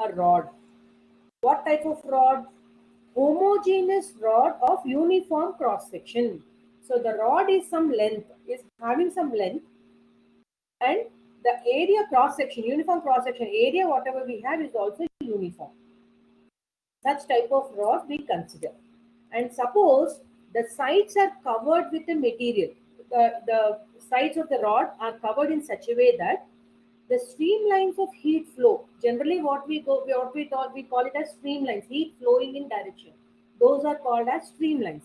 a rod. What type of rod? Homogeneous rod of uniform cross section. So the rod is having some length, and the area cross section, uniform cross section area, whatever we have is also uniform. Such type of rod we consider. And suppose the sides are covered with a material. The sides of the rod are covered in such a way that the streamlines of heat flow, generally we call it as streamlines, heat flowing in direction. Those are called as streamlines.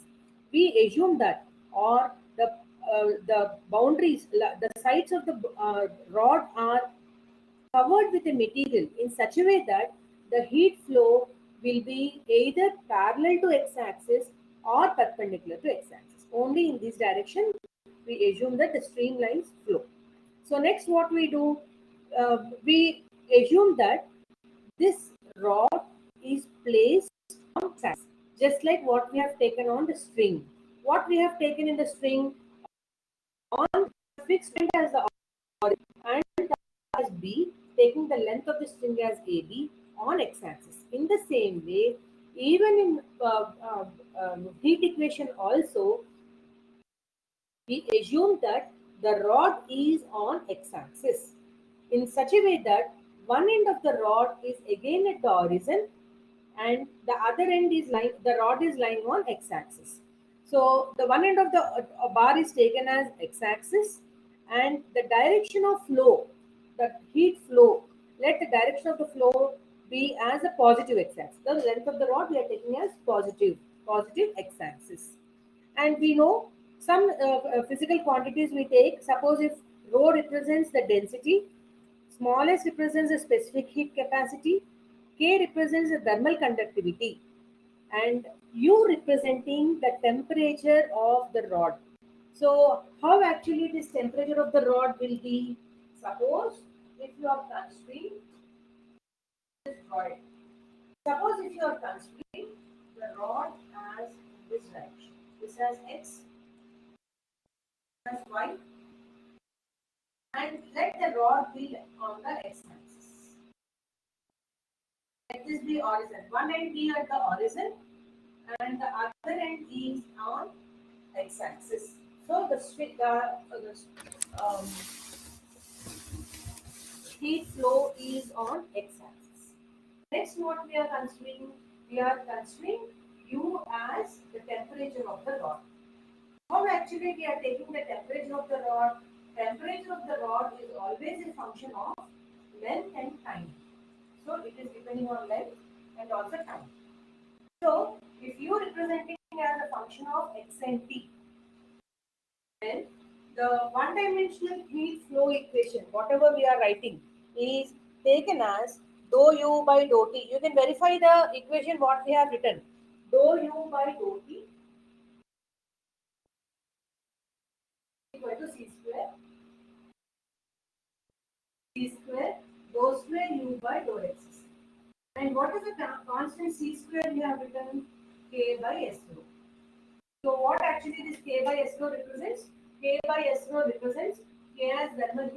We assume that, or the boundaries, the sides of the rod are covered with a material in such a way that the heat flow will be either parallel to x-axis or perpendicular to x-axis. Only in this direction we assume that the streamlines flow. So next what we do, we assume that this rod is placed on x-axis, just like what we have taken on the string. What we have taken in the string on fixed point as the origin and as B, taking the length of the string as AB on x-axis. In the same way, even in heat equation also, we assume that the rod is on x-axis in such a way that one end of the rod is again at the origin and the other end is the rod is lying on x-axis. So the one end of the bar is taken as x-axis, and the direction of flow, the heat flow, let the direction of the flow be as a positive x-axis. The length of the rod we are taking as positive x-axis. And we know some physical quantities we take. Suppose if rho represents the density, small s represents the specific heat capacity, K represents the thermal conductivity, and U representing the temperature of the rod. So how actually this temperature of the rod will be? Suppose if you are considering this rod. Suppose if you are considering the rod as this direction. This has X, has Y, and let the rod be on the x-axis. Let this be horizon. One end be at the horizon and the other end is on x-axis. So the heat flow is on x-axis. Next, what we are considering? We are considering U as the temperature of the rod. How actually we are taking the temperature of the rod? Temperature of the rod is always a function of length and time. So it is depending on length and also time. So if you representing as a function of x and t, then the one-dimensional heat flow equation, whatever we are writing, is taken as dou u by dou t. You can verify the equation what we have written. Dou u by dou t equal to c square. C square dou square u by dou x. And what is the constant c square we have written? K by s rho. So what actually this K by S rho represents? K by S rho represents K as thermal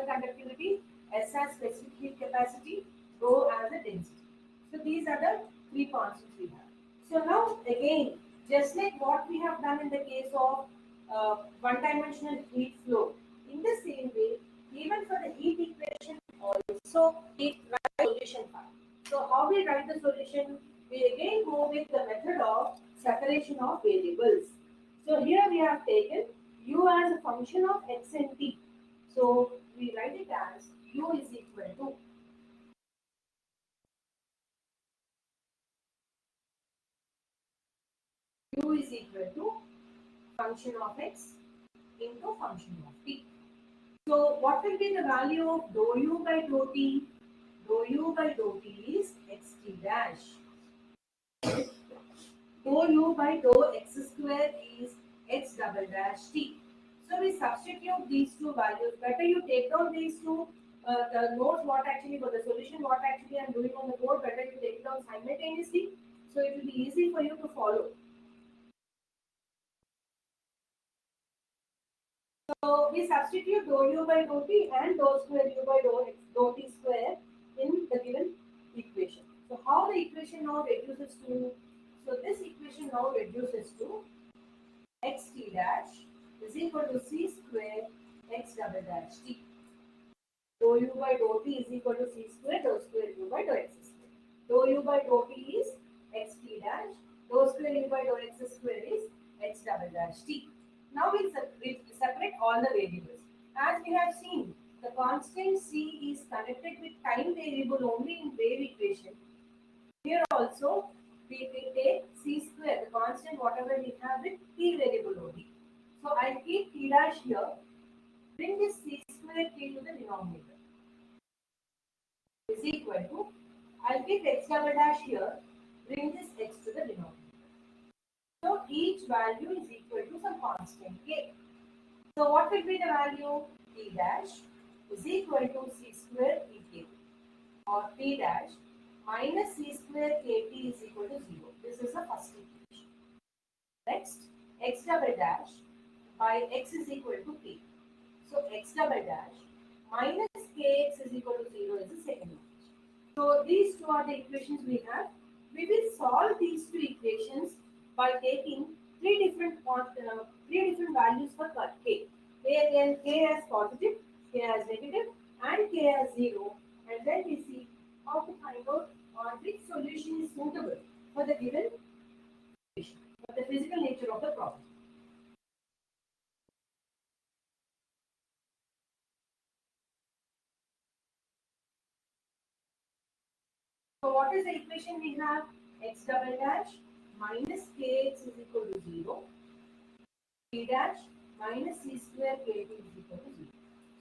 conductivity, S as specific heat capacity, rho as a density. So these are the three constants we have. So now again, just like what we have done in the case of one-dimensional heat flow, in the same way, even for the heat equation also we write the solution part. So how we write the solution? We again go with the method of separation of variables. So here we have taken u as a function of x and t. So we write it as u is equal to function of x into function of t. So what will be the value of dou u by dou t? Dou u by dou t is xt dash. Dou u by dou x square is x double dash t. So we substitute these two values. Better you take down these two the notes what actually for the solution what actually I am doing on the board. Better you take it down simultaneously, so it will be easy for you to follow. So we substitute dou u by dou t and dou square u by dou t square in the given equation. equation now reduces to, so this equation now reduces to x t dash is equal to c square x double dash t. Dou u by dou t is equal to c square u by dou x square. Dou u by dou t is x t dash. Dou square u by dou x square is x double dash t. Now we separate all the variables. As we have seen, the constant c is connected with time variable only in wave equation. Here also, we take c square, the constant whatever we have with t variable only. So I'll keep t dash here, bring this c square t to the denominator is equal to, I'll keep x double dash here, bring this x to the denominator. So each value is equal to some constant k. So what will be the value? T dash is equal to c square ek or t dash minus c square kt is equal to 0. This is the first equation. Next, x double dash by x is equal to t. So x double dash minus kx is equal to 0 is the second equation. So these two are the equations we have. We will solve these two equations by taking three different values for k. K as positive, k as negative, and k as 0. And then we see how to find out which solution is suitable for the given equation, for the physical nature of the problem. So what is the equation we have? X double dash minus kx is equal to 0. T dash minus c square kt is equal to 0.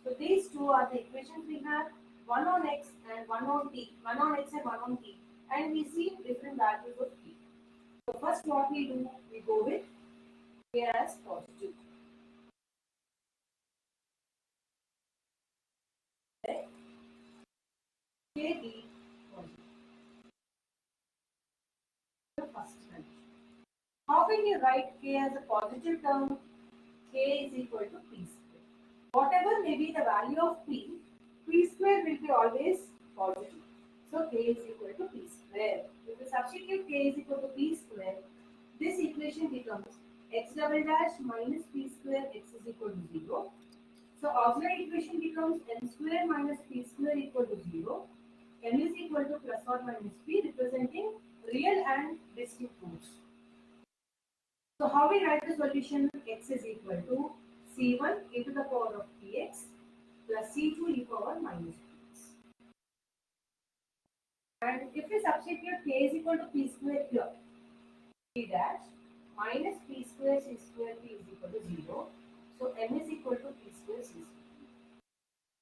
So these two are the equations we have. One on x and one on t. One on x and one on t. And we see different values of t. So first what we do, we go with k as positive. Then kb positive. The first condition. How can you write k as a positive term? K is equal to p square. Whatever may be the value of p square will be always positive. So k is equal to p square. If we substitute k is equal to p square, this equation becomes x double dash minus p square x is equal to 0. So auxiliary equation becomes m square minus p square equal to 0. M is equal to plus or minus p representing real and distinct roots. So how we write the solution? X is equal to c1 e to the power of px plus c2 e power minus px. And if we substitute k is equal to p square here, p dash minus p square c square p is equal to 0. So m is equal to p square c square.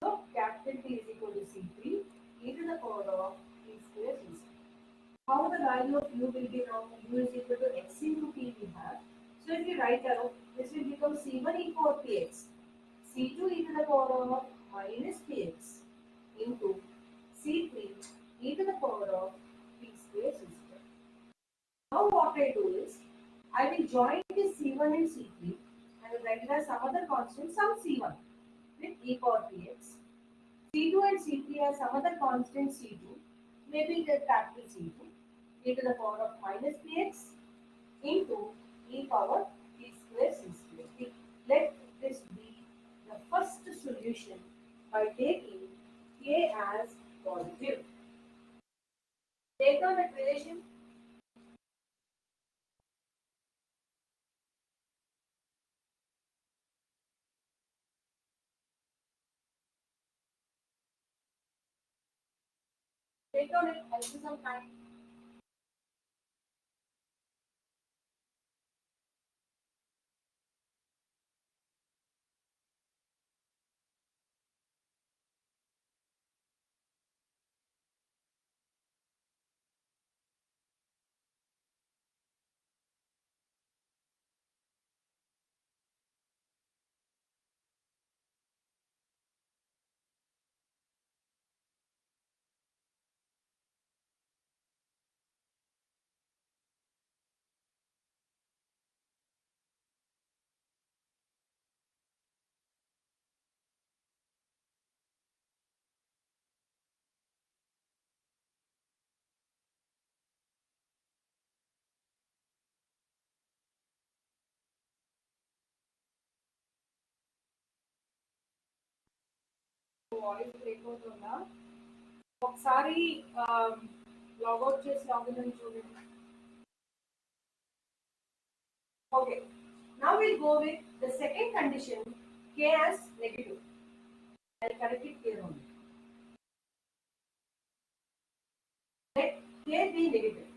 So capital T is equal to c3 e to the power of p square c square. How the value of u will be now? U is equal to x into t we have. So if you write out, this will become c1 e power px, c2 e to the power of minus px into c3 e to the power of p square c square. Now what I do is, I will join this c1 and c3 and will write it as some other constant, some c1 with e power px, c2 and c3 as some other constant c2, maybe the capital C2 e to the power of minus px into e power p square c square. Let this be the first solution by taking k as positive. Take down that relation. Take down it. I'll give some time. Voice break అవుతుందా? ఒకసారి logout చేసి login అని చూడండి. Okay. Now we'll go with the second condition, k as negative. I'll correct it here only. Let k be negative.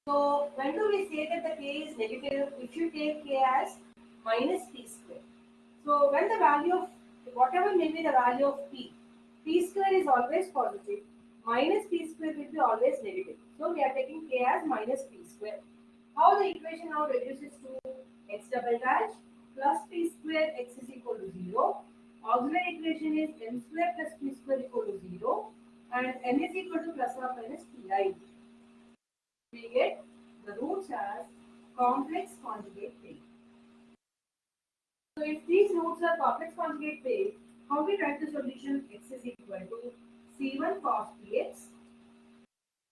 So when do we say that the k is negative? If you take k as minus p square. So when the value of whatever may be the value of p square is always positive. Minus p square will be always negative. So we are taking k as minus p square. How the equation now reduces to x double dash plus p square x is equal to 0. Auxiliary equation is m square plus p square equal to 0 and m is equal to plus or minus pi. We get the roots as complex conjugate pair. So if these roots are complex conjugate pair, how we write the solution? X is equal to c1 cos px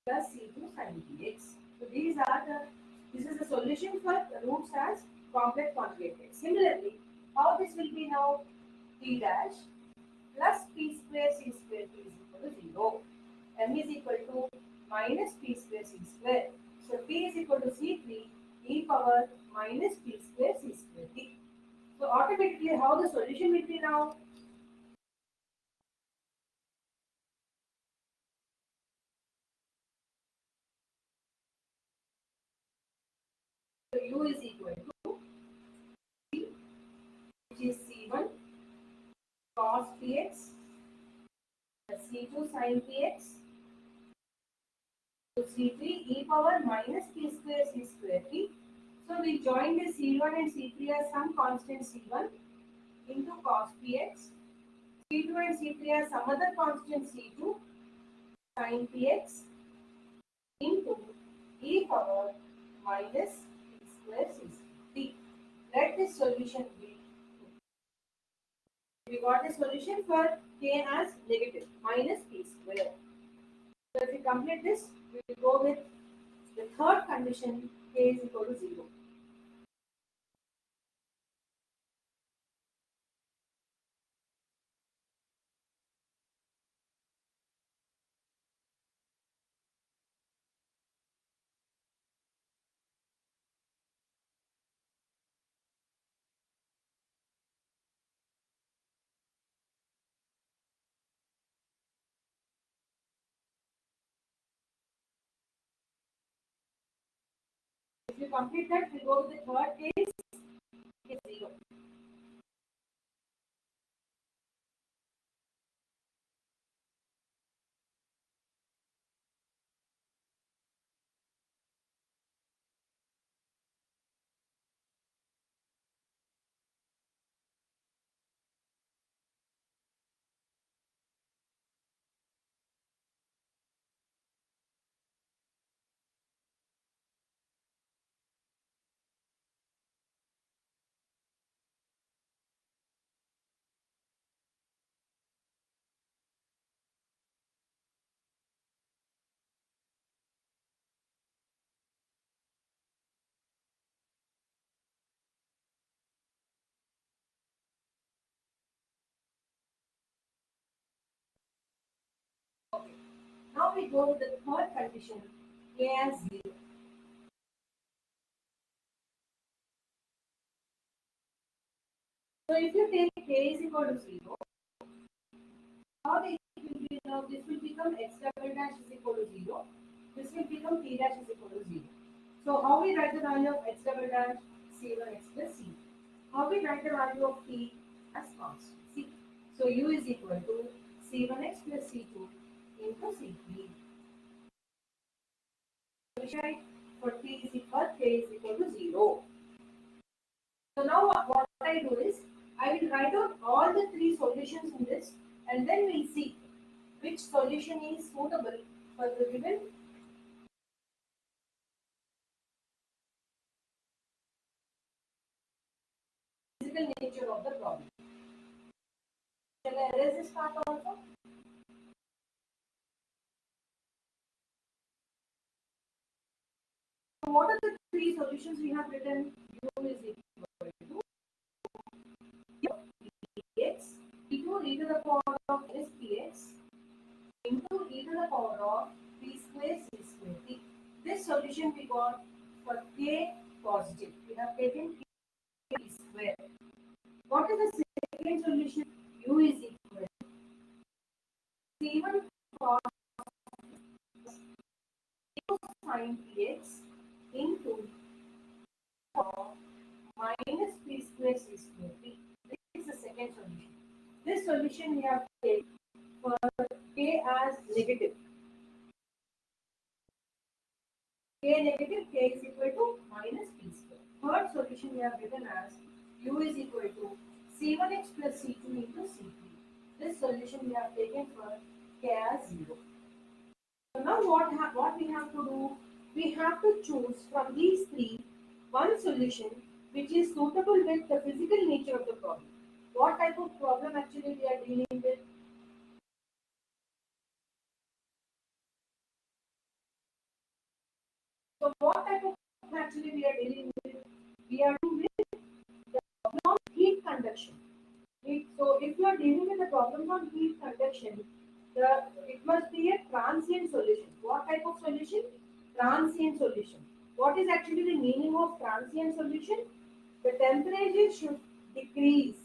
plus c2 sin px. So this is the solution for the roots as complex conjugate pair. Similarly, how this will be now? P dash plus p square c square p is equal to 0. M is equal to minus p square c square. So p is equal to c3 e power minus p square c square t. So automatically how the solution will be now? So u is equal to c, which is c1 cos px plus c2 sin px to c3 e power minus p square c square t. So we join the c1 and c3 as some constant c1 into cos px. c2 and c3 as some other constant c2 sin px into e power minus p square c square t. Let this solution be. We got a solution for k as negative minus p square. So if we complete this, we will go with the third condition, k is equal to 0. If you complete that, we go with the third case, k is 0. Okay. Now we go with the third condition, k as 0. So if you take k is equal to 0, how the will be now? This will become x double dash is equal to 0. This will become t dash is equal to 0. So how we write the value of x double dash? C1 x plus c. How we write the value of t as constant c. So u is equal to c1 x plus c2 into c3. Solution for t is equal k is equal to 0. So now what I do is I will write out all the three solutions in this and then we'll see which solution is suitable for the given physical nature of the problem. Shall I erase this part also? So what are the three solutions we have written? U is equal to px e to the power of minus px into e to the power of p square c square t. This solution we got for k positive. We have taken k square. What is the second solution? U is equal to c1 cos sin px into minus p square c square t. This is the second solution. This solution we have taken for k as negative. K negative, k is equal to minus p square. Third solution we have written as u is equal to c1x plus c2 into c3. This solution we have taken for k as 0. So now what we have to do? We have to choose from these three one solution which is suitable with the physical nature of the problem. What type of problem actually we are dealing with? So what type of problem actually we are dealing with? We are dealing with the problem of heat conduction. So if you are dealing with the problem of heat conduction, it must be a transient solution. What type of solution? Transient solution. What is actually the meaning of transient solution? The temperature should decrease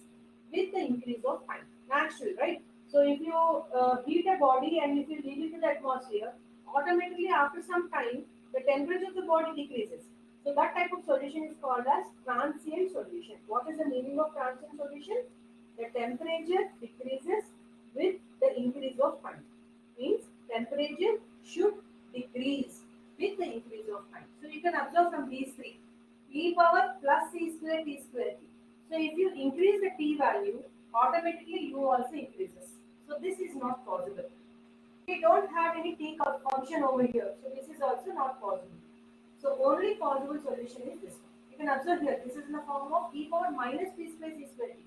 with the increase of time. Natural, right? So if you heat a body and if you leave it to the atmosphere, automatically after some time, the temperature of the body decreases. So that type of solution is called as transient solution. What is the meaning of transient solution? The temperature decreases with the increase of time. Means temperature should decrease with the increase of time. So you can observe from these three. E power plus c square t square t. So if you increase the t value, automatically u also increases. So this is not possible. We don't have any t function over here. So this is also not possible. So only possible solution is this one. You can observe here, this is in the form of e power minus p square c square t.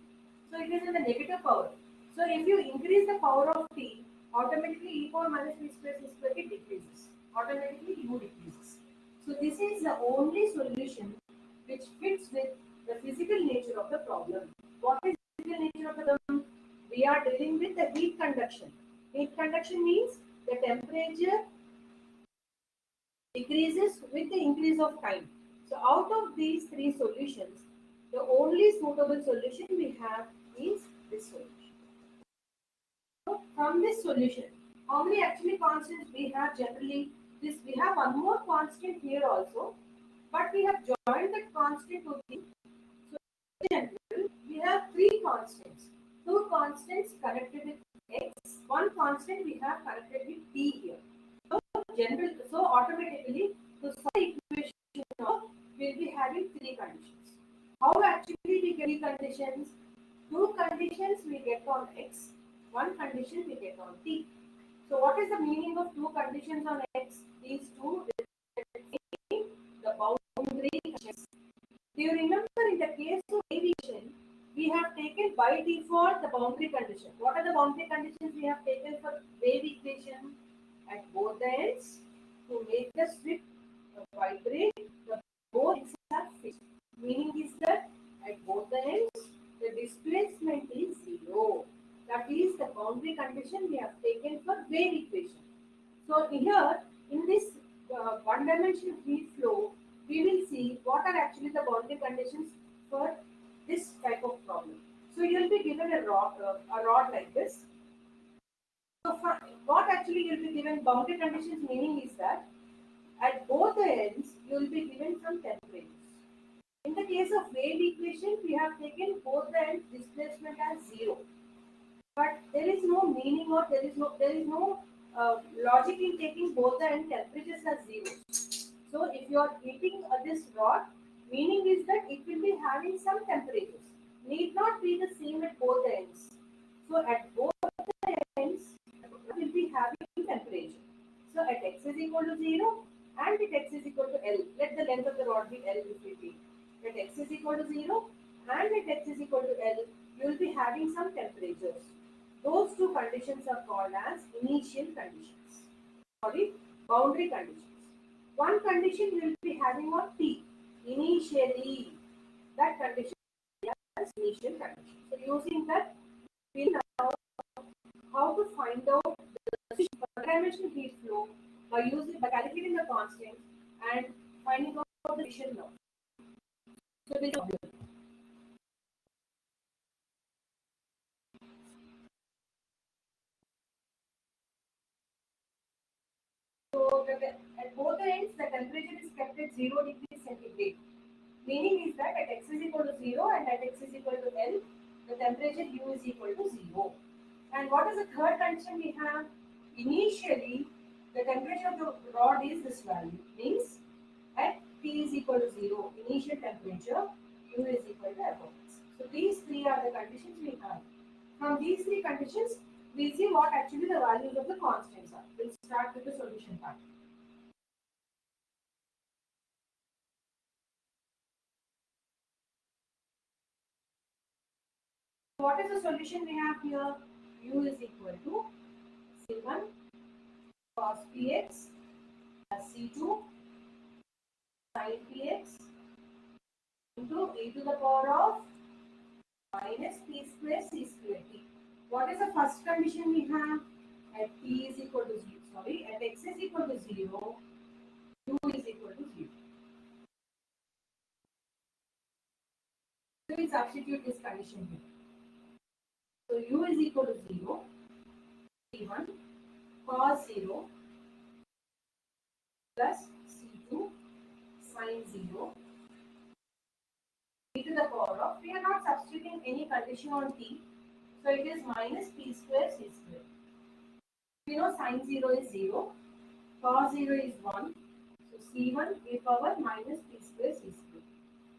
So it is in the negative power. So if you increase the power of t, automatically e power minus p square c square t decreases. Automatically u decreases. So this is the only solution which fits with the physical nature of the problem. What is the physical nature of the problem? We are dealing with the heat conduction. Heat conduction means the temperature decreases with the increase of time. So out of these three solutions, the only suitable solution we have is this solution. So from this solution, how many actually constants we have generally? This we have one more constant here also, but we have joined that constant to the. So in general, we have three constants. Two constants connected with x, one constant we have connected with t here. So automatically, to solve the equation of, we'll be having three conditions. How actually we get three conditions? Two conditions we get on x, one condition we get on t. So what is the meaning of two conditions on x? These two represent the boundary conditions. Do you remember in the case of aviation, we have taken by default the boundary condition. What are the boundary conditions we have taken for wave equation? At both the ends, to make the strip vibrate, the both ends are fixed. Meaning is that at both the ends, the displacement is zero. That is the boundary condition we have taken for wave equation. So here, in this one-dimensional heat flow, we will see what are actually the boundary conditions for this type of problem. So you will be given a rod like this. So what actually you will be given boundary conditions meaning is that at both the ends you will be given some temperatures. In the case of wave equation, we have taken both the ends displacement as zero. But there is no meaning or there is no logic in taking both the end temperatures as zero. So if you are heating this rod, meaning is that it will be having some temperatures. Need not be the same at both the ends. So at both the ends, will be having temperature. So at x is equal to 0 and at x is equal to L. Let the length of the rod be L if we take. At x is equal to 0 and at x is equal to L, you will be having some temperatures. Those two conditions are called as initial conditions. Sorry, boundary conditions. One condition you will be having on T. Initially, that condition is initial condition. So using that, we will now how to find out the one-dimensional heat flow by calculating the constant and finding out the Fisher law. So this is so at both the ends the temperature is kept at 0 degrees centigrade. Meaning is that at x is equal to 0 and at x is equal to L, the temperature U is equal to 0. And what is the third condition we have? Initially, the temperature of the rod is this value. Means at T is equal to 0, initial temperature, U is equal to F of x. So these three are the conditions we have. From these three conditions, we'll see what actually the values of the constants are. We'll start with the solution part. What is the solution we have here? U is equal to C1 cos px plus C2 sin px into e to the power of minus p square c square t. What is the first condition we have? At t is equal to 0, sorry, at x is equal to 0, u is equal to 0. So we substitute this condition here. So u is equal to 0, c1 cos 0 plus c2 sin 0 e to the power of, we are not substituting any condition on t, so it is minus p square c square. We know sin 0 is 0, cos 0 is 1, so c1 e power minus p square c square.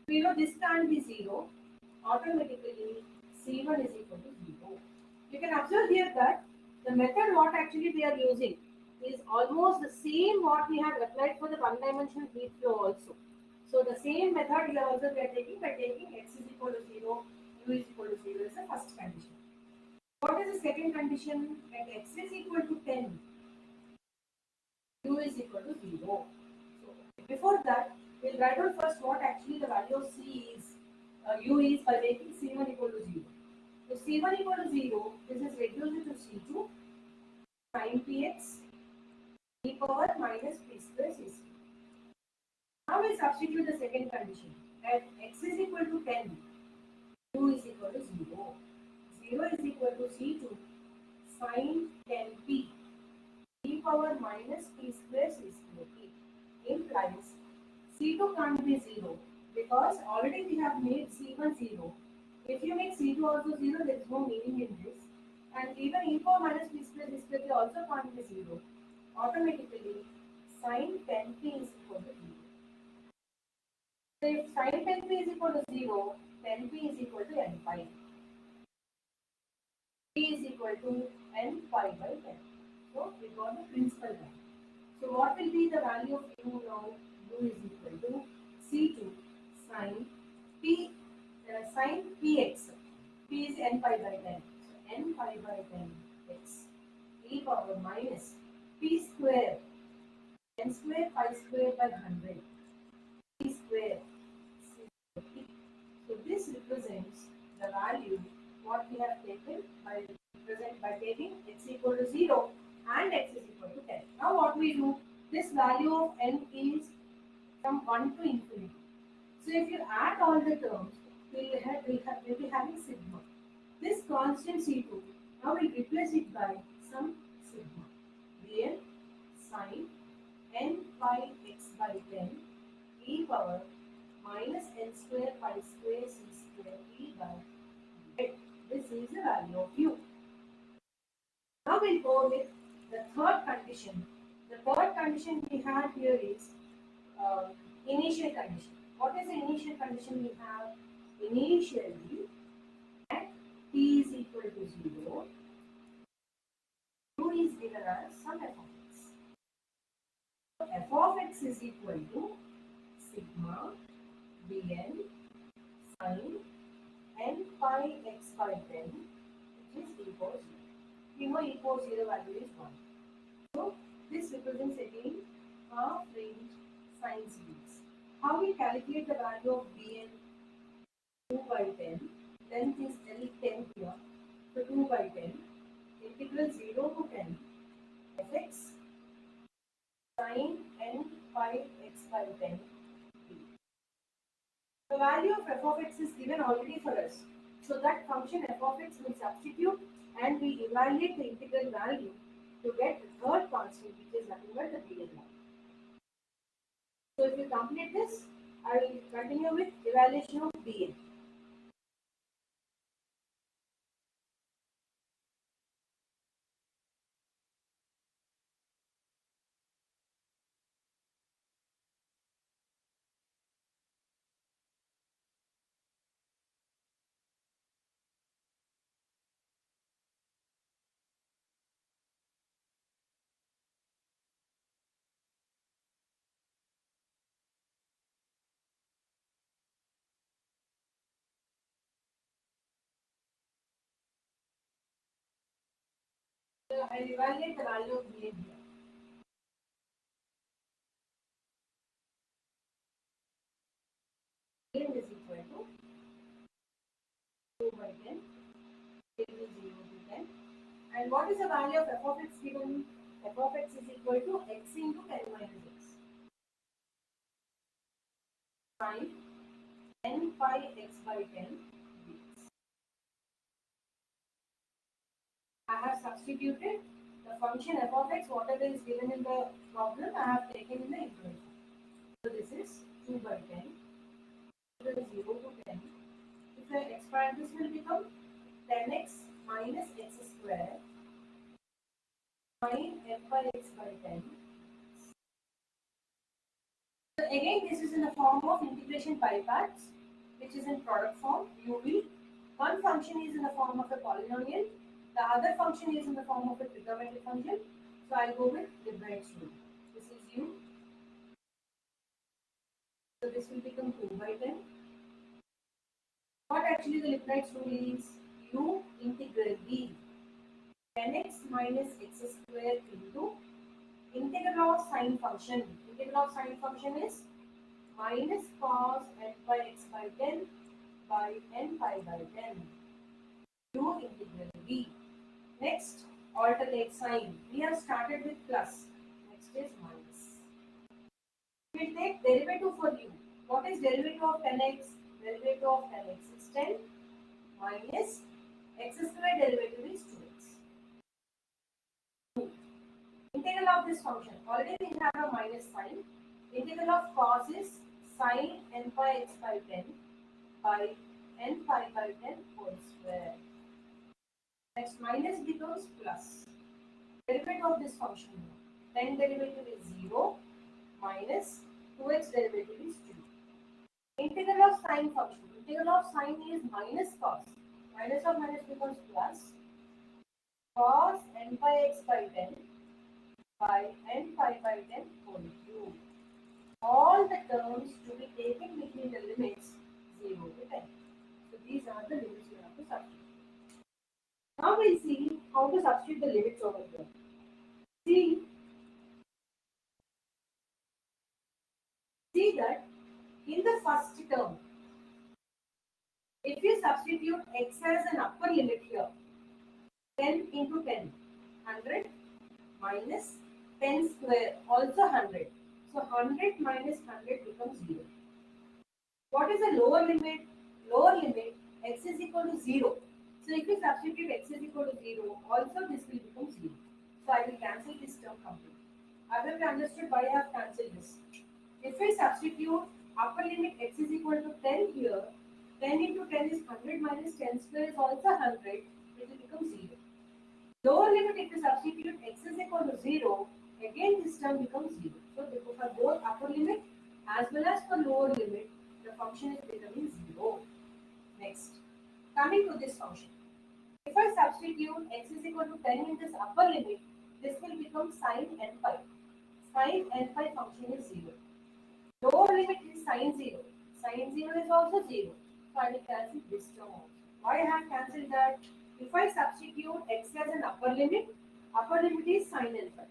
We know this can't be 0, automatically c1 is equal to 0. You can observe here that the method what actually we are using is almost the same what we had applied for the one-dimensional heat flow also. So the same method here also we are taking by taking x is equal to 0, u is equal to 0 is the first condition. What is the second condition? At x is equal to 10, u is equal to 0. So before that, we'll write out first what actually the value of c is, u is by making c1 equal to 0. So c1 equal to 0, this is reduced to c2 sin px e power minus p square c square. Now we substitute the second condition. At x is equal to 10, u is equal to 0. 0 is equal to c2 sin 10p e power minus p square c square t implies c2 can't be 0 because already we have made c1 0. If you make c2 also 0, there is no meaning in this. And even e power minus p square c square t also can't be 0. Automatically, sin 10p is equal to 0. So if sin 10p is equal to 0, 10p is equal to n pi. P is equal to n pi by 10. So we got the principal value. So what will be the value of u now? U is equal to C2 sin P sin Px. P is n pi by 10. So n pi by 10 x e power minus P square n square pi square by 100 P square C square T. So this represents the value what we have taken by taking x equal to 0 and x is equal to 10. Now what we do, this value of n is from 1 to infinity. So if you add all the terms, we'll be having sigma. This constant C2, now we'll replace it by some sigma. Dn sin n pi x by 10 e power minus n square pi square c square e by 100. This is the value of u. Now we'll go with the third condition. The third condition we have here is initial condition. What is the initial condition we have? Initially, at t is equal to 0, u is given as some f of x. So f of x is equal to sigma dn sin n pi x by 10, which is e power 0. We know e power 0 value is 1. So this represents again half range sine series. How we calculate the value of dn? 2 by 10, length is L10 here, so 2 by 10 integral 0 to 10 fx sin n pi x by 10. The value of f of x is given already for us. So that function f of x will substitute and we evaluate the integral value to get the third constant, which is nothing but the bn value. So if you complete this, I will continue with evaluation of bn. So I will evaluate the value of bn here. Bn is equal to 2 by 10, it is 0 to 10. And what is the value of f of x given? F of x is equal to x into 10 minus x. Sin n pi x by 10 dx. I have substituted the function f of x, whatever is given in the problem, I have taken in the equation. So this is 2 by 10, equal to 0 to 10. If I expand this, will become 10x minus x square sin f by x by 10. So again, this is in the form of integration pi parts, which is in product form, uv. One function is in the form of a polynomial, the other function is in the form of a trigonometric function. So I'll go with Lipschitz rule. This is u. So this will become 2 by 10. What actually the Lipschitz rule is? U integral b 10x minus x square into integral of sine function. Integral of sine function is minus cos n by x by 10 by n pi by 10. U integral b. Next, alternate sign. We have started with plus. Next is minus. We will take derivative for u. What is derivative of 10x? Derivative of 10x is 10 minus x square derivative is 2x. Integral of this function. Already we have a minus sign. Integral of cos is sin n pi x by 10 by n pi by 10 whole square. Next, minus becomes plus. Derivative of this function. 10 derivative is 0 minus 2x derivative is 2. Integral of sine function. Integral of sine is minus cos. Minus of minus becomes plus. Cos n pi x by 10 by n pi by 10 whole cube. All the terms to be taken between the limits 0 to 10. So these are the limits you have to substitute. Now we'll see how to substitute the limits over here. See that in the first term, if you substitute x as an upper limit here, 10 into 10, 100 minus 10 square, also 100. So 100 minus 100 becomes 0. What is the lower limit? Lower limit, x is equal to 0. So if you substitute x is equal to 0, also this will become 0. So I will cancel this term completely. I hope you understood why I have cancelled this. If we substitute upper limit x is equal to 10 here, 10 into 10 is 100 minus 10 square is also 100, it will become 0. Lower limit, if you substitute x is equal to 0, again this term becomes 0. So for both upper limit as well as for lower limit, the function is becoming 0. Next, coming to this function. If I substitute x is equal to 10 in this upper limit, this will become sin n pi. Sin n pi function is 0. Lower limit is sin 0. Sin 0 is also 0. So I will cancel this term also. Why I have cancelled that? If I substitute x as an upper limit is sin n pi.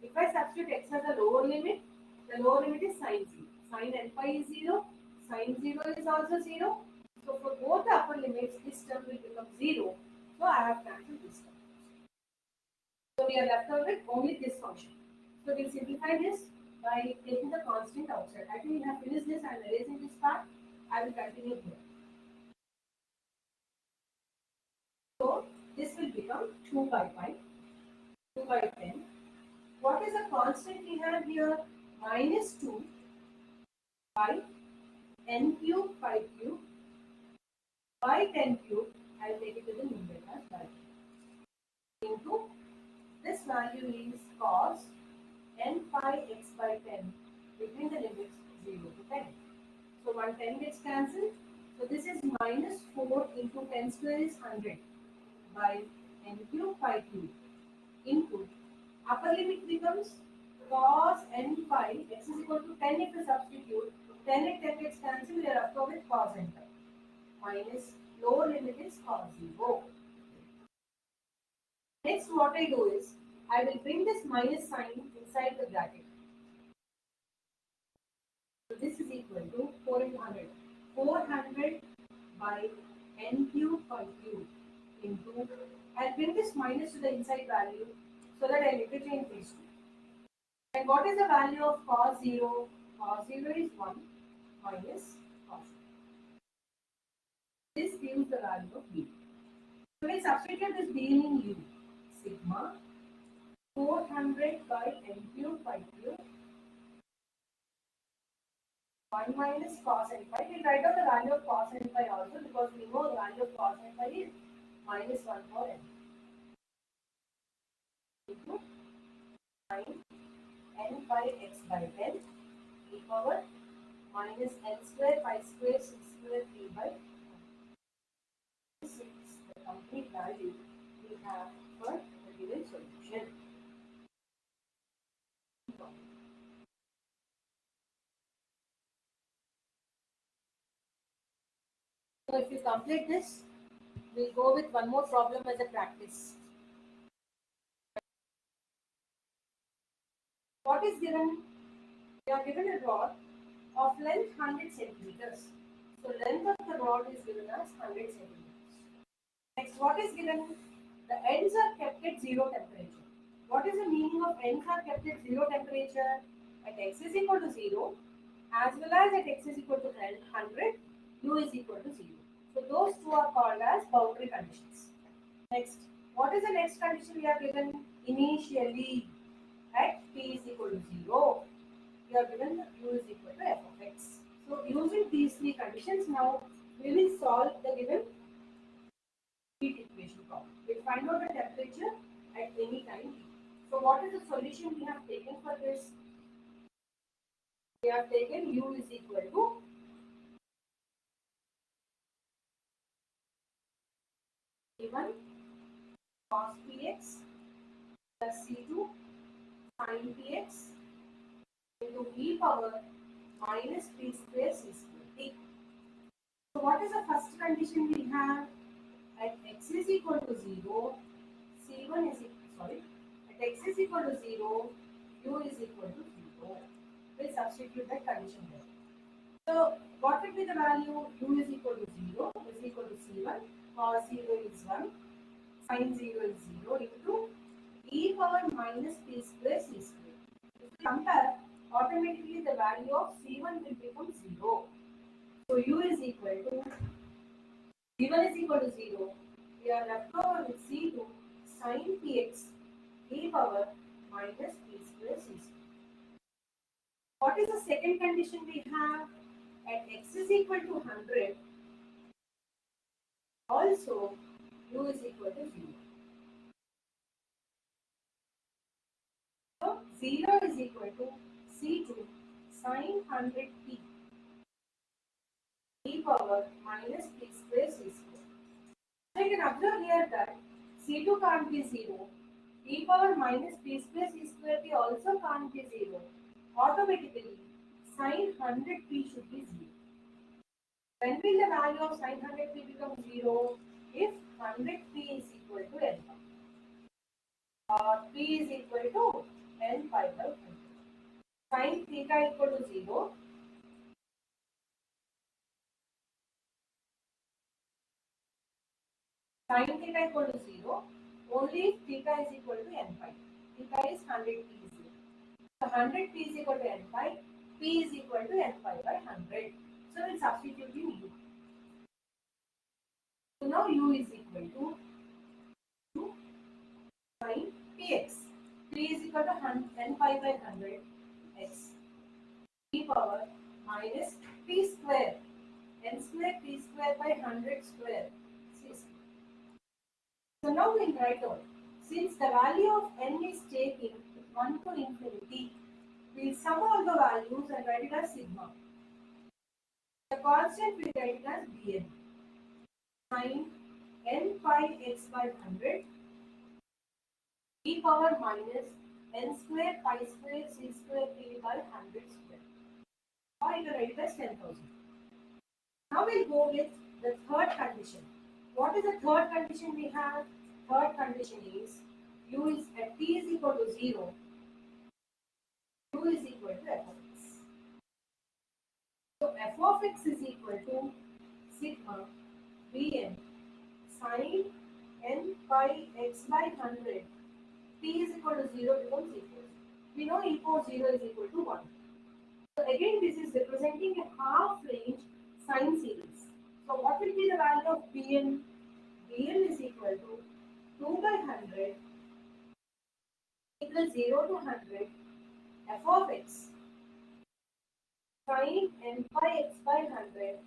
If I substitute x as a lower limit, the lower limit is sin 0. Sin n pi is 0. Sin 0 is also 0. So for both the upper limits, this term will become 0. So I have cancelled this term. So we are left over with only this function. So we'll simplify this by taking the constant outside. I think we have finished this. I am erasing this part. I will continue here. So this will become 2 by pi, 2 by 10. What is the constant we have here? Minus 2 by n cube pi cube by 10 cube. I will take it to the numerator as well. Into this value is cos n pi x by 10 between the limits 0 to 10. So 10 gets cancelled. So this is minus 4 into 10 square is 100 by n cube pi cube into upper limit becomes cos n pi x is equal to 10 if you substitute. 10 and 10 gets cancelled. We are left over with cos n pi minus lower limit is cos 0. Next what I do is I will bring this minus sign inside the bracket. So this is equal to 4 into 100. 400 by n cube per cube into, I'll bring this minus to the inside value so that I'll interchange these two. And what is the value of cos 0? Cos 0 is 1 minus cos 0. This gives the value of b. So we substitute this b in u. Sigma 400 by n cube by cube 1 minus cos n pi. We'll write down the value of cos n pi also because we know the value of cos n pi is minus 1 for n. Into sin n pi x by 10 e power minus n square pi square 6 square 3 by 6. The complete value we have for the given solution. So if you complete this, we'll go with one more problem as a practice. What is given? We are given a rod of length 100 centimeters. So length of the rod is given as 100 centimeters. Next, what is given? The ends are kept at 0 temperature. What is the meaning of ends are kept at 0 temperature? At x is equal to 0 as well as at x is equal to 100, u is equal to 0. So those two are called as boundary conditions. Next, what is the next condition we are given? Initially at t is equal to 0, we are given u is equal to f of x. So using these three conditions, now we will solve the given heat equation problem. We'll find out the temperature at any time. So what is the solution we have taken for this? We have taken u is equal to C1 cos px plus C2 sin px into e power minus p square c square t. So what is the first condition we have? At x is equal to 0, C1 is equal, sorry, at x is equal to 0, u is equal to 0. We'll substitute that condition there. So what will be the value? U is equal to 0 is equal to C1, cos 0 is 1, sin 0 is 0 into e power minus p square c square. If we compare, automatically the value of C1 will become 0. So u is equal to C1 is equal to 0. We are left over with C2 sin px e power minus p square c square. What is the second condition we have? At x is equal to 100, also u is equal to 0. So 0 is equal to C2 sin 100t e power minus p square c square. So you can observe here that C2 can't be 0. E power minus p square c square t also can't be 0. Automatically, sin 100t should be 0. When will the value of sin 100t become 0? If 100t is equal to n or p is equal to n pi by 100. Sin theta equal to 0. Sin theta equal to 0. only if theta is equal to n pi. Theta is 100 p is here. So 100 p is equal to n pi. P is equal to n pi by 100. So we'll substitute in u. So now u is equal to 2 sin px. P is equal to n pi by 100 x e power minus p square n square p square by 100 square c square. So now we'll write out. Since the value of n is taking 1 to infinity, we'll sum all the values and write it as sigma. The constant we write it as bn. Sin n pi x by 100 e power minus n square pi square c square p by 100 square. Or you can write it as 10,000. Now we'll go with the third condition. What is the third condition we have? Third condition is u is at t is equal to 0, u is equal to f of x. So f of x is equal to sigma bn sin n pi x by 100. T is equal to 0 becomes equal. We know e power 0 is equal to 1. So again this is representing a half range sine series. So what will be the value of bn? Bn is equal to 2 by 100 equals 0 to 100 f of x sin n pi x by 100.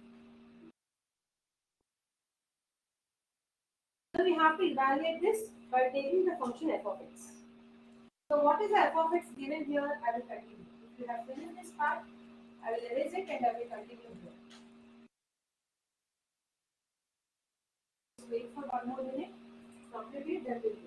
So we have to evaluate this by taking the function f of x. So what is the f of x given here? I will continue. If you have finished this part, I will erase it and I will continue here. Just wait for 1 more minute. Complete it, then we'll go.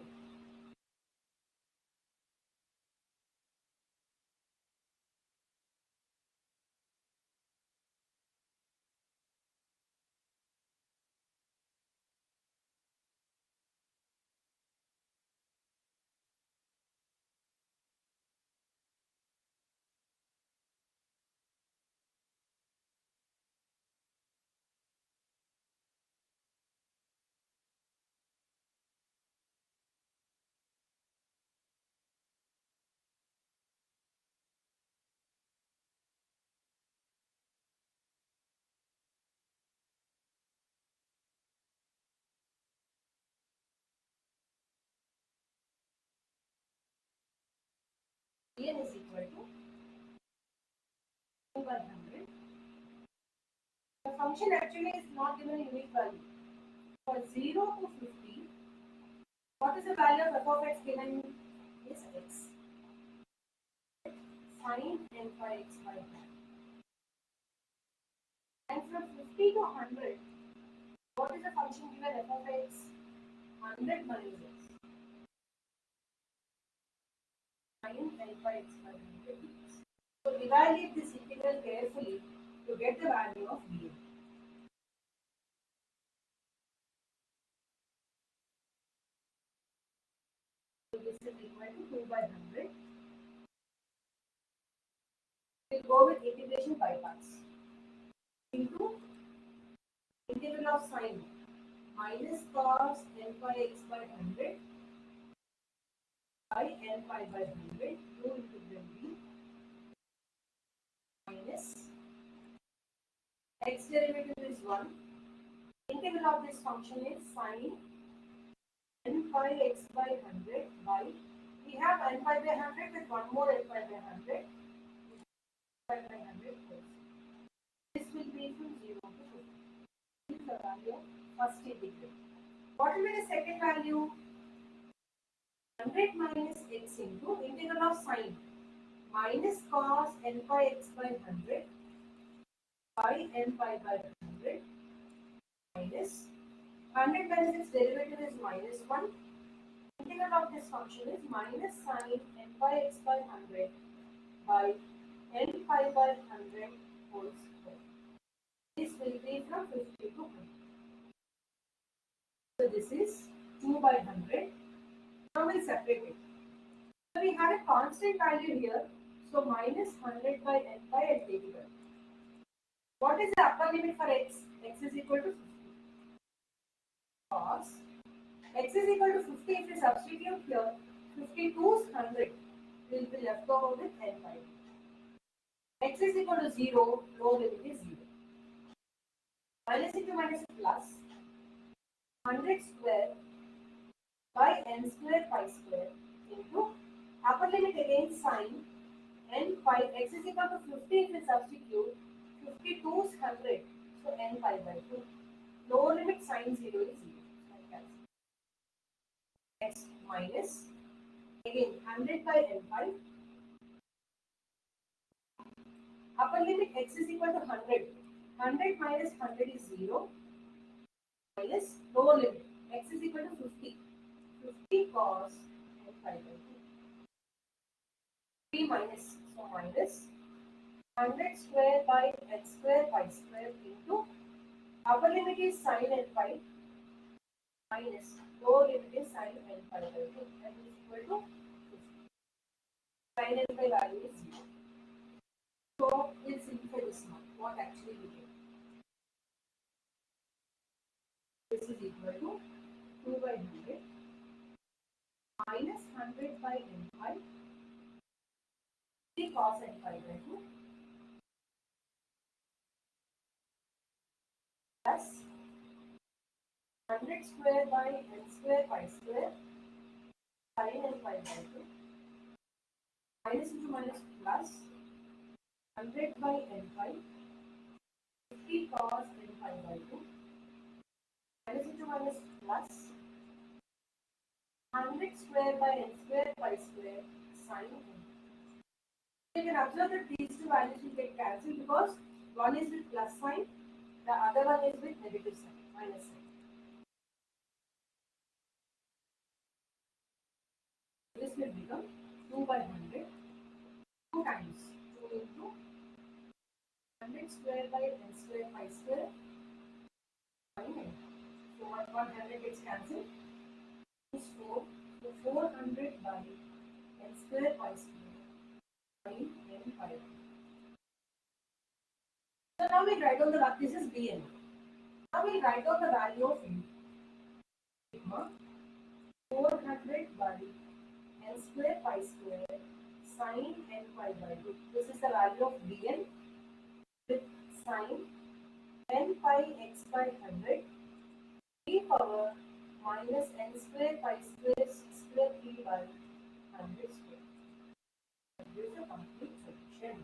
Bn is equal to 2 by 100. The function actually is not given a unique value. For 0 to 50, what is the value of f of x given is x. Sin n pi x by 100. And from 50 to 100, what is the function given f of x? 100 minus x. Sin n pi x by 100 dx. So evaluate this integral carefully to get the value of bn. So this is equal to 2 by 100. We'll go with integration by parts. Into integral of sin minus cos n pi x by 100 by n pi by 100 2 integral b minus x derivative is 1. Integral of this function is sin n pi x by 100 by, we have n pi by 100 with one more n pi by 100 by 100 plus. This will be from 0 to 50. This is the value of first integral. What will be the second value? 100 minus x into integral of sin minus cos n pi x by 100 by n pi by 100 minus 100 minus its derivative is minus 1. Integral of this function is minus sin n pi x by 100 by n pi by 100 whole square. This will be from 50 to 100. So this is 2 by 100. Now we'll separate it. So we have a constant value here. So minus 100 by n pi and take it out. What is the upper limit for x? X is equal to 50. Cos X is equal to 50. If you substitute here, 52's 100 will be left over with n pi. X is equal to 0, lower limit is 0. Minus into minus plus 100 square by n square pi square into upper limit again sine n pi. X is equal to 50 if we substitute, 52's 100, so n pi by 2. Lower limit sine 0 is 0. X minus again 100 by n pi. Upper limit x is equal to 100. 100 minus 100 is 0. Minus lower limit x is equal to 50. 50 cos n pi by 2. 3 minus, so minus 100 square by x square pi square into upper limit is sin n pi minus lower limit is sin n pi by 2, that is equal to 50. Sin n pi value is 0. So we'll simplify this now. What actually we get? This is equal to 2 by 100 minus 100 by n pi 3 cos n pi by 2 plus 100 square by n square pi square sin n pi by 2 minus into minus plus 100 by n pi 50 cos n pi by 2 minus into minus plus 100 square by n square pi square sin n. You can observe that these two values will get cancelled because one is with plus sign, the other one is with negative sign, minus sign. This will become 2 by 100, 2 times 2 into 100 square by n square pi square sin n. So 100 gets cancelled. Is 4, so 400 by n square pi square sin n pi. So now we write down this is Bn. Now we write down the value of u. Sigma 400 by n square pi square sin n pi by 2. This is the value of Bn with sin n pi x by 100 e power minus n square pi square 6 square t by 100 square. This is a complete solution.